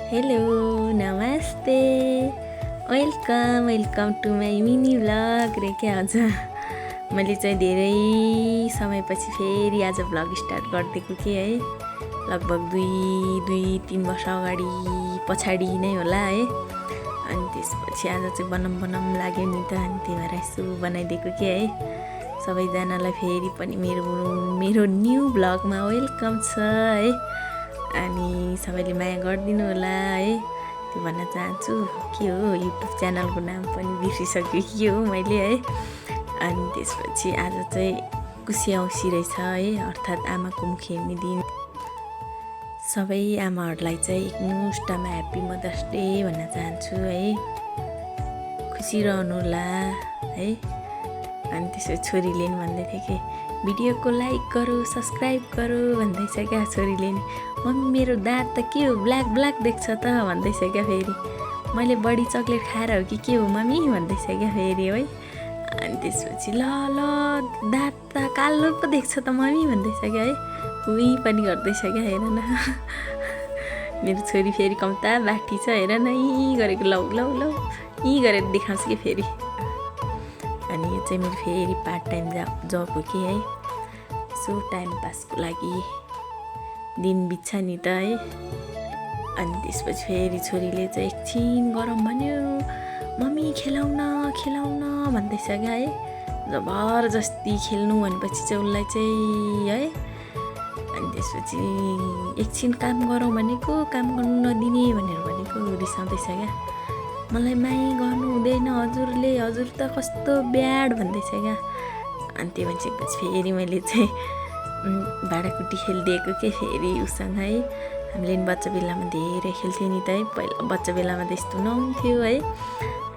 Hello नमस्ते welcome to my mini vlog रे क्या आज मैले चाहिँ धेरै समयपछि फेरि आज भ्लग स्टार्ट गरिदिएको कि है लगभग दुई तीन वर्ष पछाडि नै होला है। अनि त्यसपछि आज चाहिँ बनाउँ लाग्यो नि त, अनि त्यही भएर यसो बनाइदिएको कि है। सबैजनालाई फेरि पनि मेरो न्यू भ्लगमा वेलकम छ है। अनि सबैले माया गरिदिनु होला है, त्यो भन्न चाहन्छु। के हो युट्युब च्यानलको नाम पनि बिर्सिसक्यो के हो मैले है। अनि त्यसपछि आज चाहिँ कुशी औँसी रहेछ है, अर्थात् आमाको मुख हेर्ने दिन। सबै आमाहरूलाई चाहिँ एकमुष्टमा ह्याप्पी मदर्स डे भन्न चाहन्छु है। खुसी रहनु होला है। अनि त्यसपछि छोरीले नि भन्दै थियो कि भिडियोको लाइक गरौ सब्सक्राइब गरौ भन्दैछ क्या छोरीले नि। मम्मी मेरो दाँत त के हो ब्ल्याक देख्छ त भन्दैछ क्या फेरि। मैले बढी चक्लेट खाएर हो कि के हो मम्मी भन्दैछ क्या फेरि है। अनि त्यसपछि ल दाँत त कालो पो देख्छ त मम्मी भन्दैछ क्या है। उही पनि गर्दैछ क्या, हेर न मेरो छोरी फेरि कम्ता बाठी छ, हेर न यी गरेको लौ यी गरेर देखाउँछ कि फेरि। अनि यो चाहिँ मेरो फेरि पार्ट टाइम जब हो कि है, सो टाइम पासको लागि दिन बित्छ नि त है। अनि त्यसपछि फेरि छोरीले चाहिँ एकछिन गरम भन्यो, मम्मी खेलाउन भन्दैछ क्या है। जबरजस्ती खेल्नु भनेपछि चाहिँ उसलाई चाहिँ है। अनि त्यसपछि एकछिन काम गरौँ भनेको काम गर्नु नदिने भनेको रिसाउँदैछ क्या। मलाई माया गर्नु हुँदैन हजुरले, हजुर त कस्तो ब्याड भन्दैछ क्या। अनि त्यो भनिसकेपछि फेरि मैले चाहिँ भाँडाकुटी खेलिदिएको के फेरि उसँग है। हामीले नि बच्चा बेलामा धेरै खेल्थ्यौँ नि त है। पहिला बच्चा बेलामा त यस्तो नहुन्थ्यो है।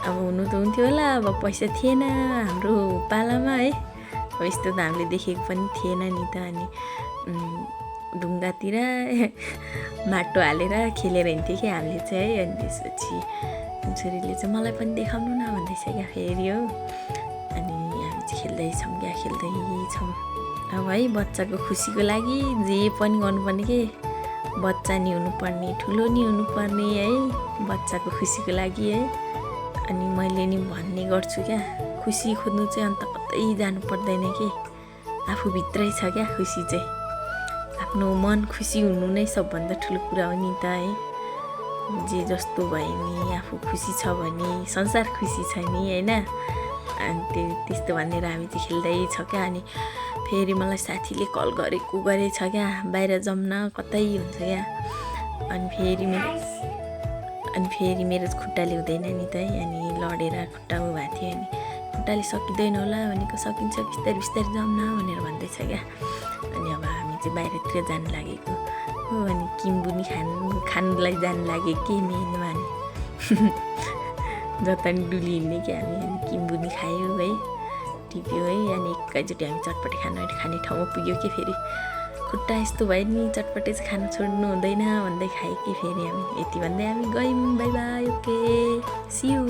अब हुनु त हुन्थ्यो होला, अब पैसा थिएन हाम्रो पालामा है। अब यस्तो त हामीले देखेको पनि थिएन नि त। अनि ढुङ्गातिर माटो हालेर खेलेर हिँड्थ्यो कि हामीले चाहिँ है। अनि त्यसपछि छोरीले चाहिँ मलाई पनि देखाउनु न भन्दैछ क्या फेरि हो। अनि हामी चाहिँ खेल्दैछौँ अब है। बच्चाको खुसीको लागि जे पनि गर्नुपर्ने के, बच्चा नि हुनुपर्ने ठुलो नि हुनुपर्ने है, बच्चाको खुसीको लागि है। अनि मैले नि भन्ने गर्छु क्या, खुसी खोज्नु चाहिँ अन्त कतै जानु पर्दैन कि, आफूभित्रै छ क्या खुसी चाहिँ। आफ्नो मन खुसी हुनु नै सबभन्दा ठुलो कुरा हो नि त है। जे जस्तो भए नि आफू खुसी छ भने संसार खुसी छ नि होइन। अनि त्यस्तो भनेर हामी चाहिँ खेल्दैछ क्या। अनि फेरि मलाई साथीले कल गरेछ क्या, बाहिर जम्न कतै हुन्छ क्या। अनि फेरि मेरो खुट्टाले हुँदैन नि त है। अनि लडेर खुट्टा उ भएको थियो। अनि खुट्टाले सकिँदैन होला भनेको सकिन्छ बिस्तारै जम्न भनेर भन्दैछ क्या। अनि अब हामी चाहिँ बाहिरतिर जानु लागेको हो। अनि किम्बुनी खानुलाई जानु लाग्यो कि मेनुमा नि जता नि डुली हिँड्ने कि हामी। अनि किम्बुनी खायो है, टिप्यो है। अनि एकैचोटि हामी चटपटे खाने ठाउँमा पुग्यो कि फेरि खुट्टा यस्तो भयो नि चटपटे चाहिँ खानु छोड्नु हुँदैन भन्दै खायो कि फेरि हामी। यति भन्दै हामी गयौँ, bye bye, okay see you.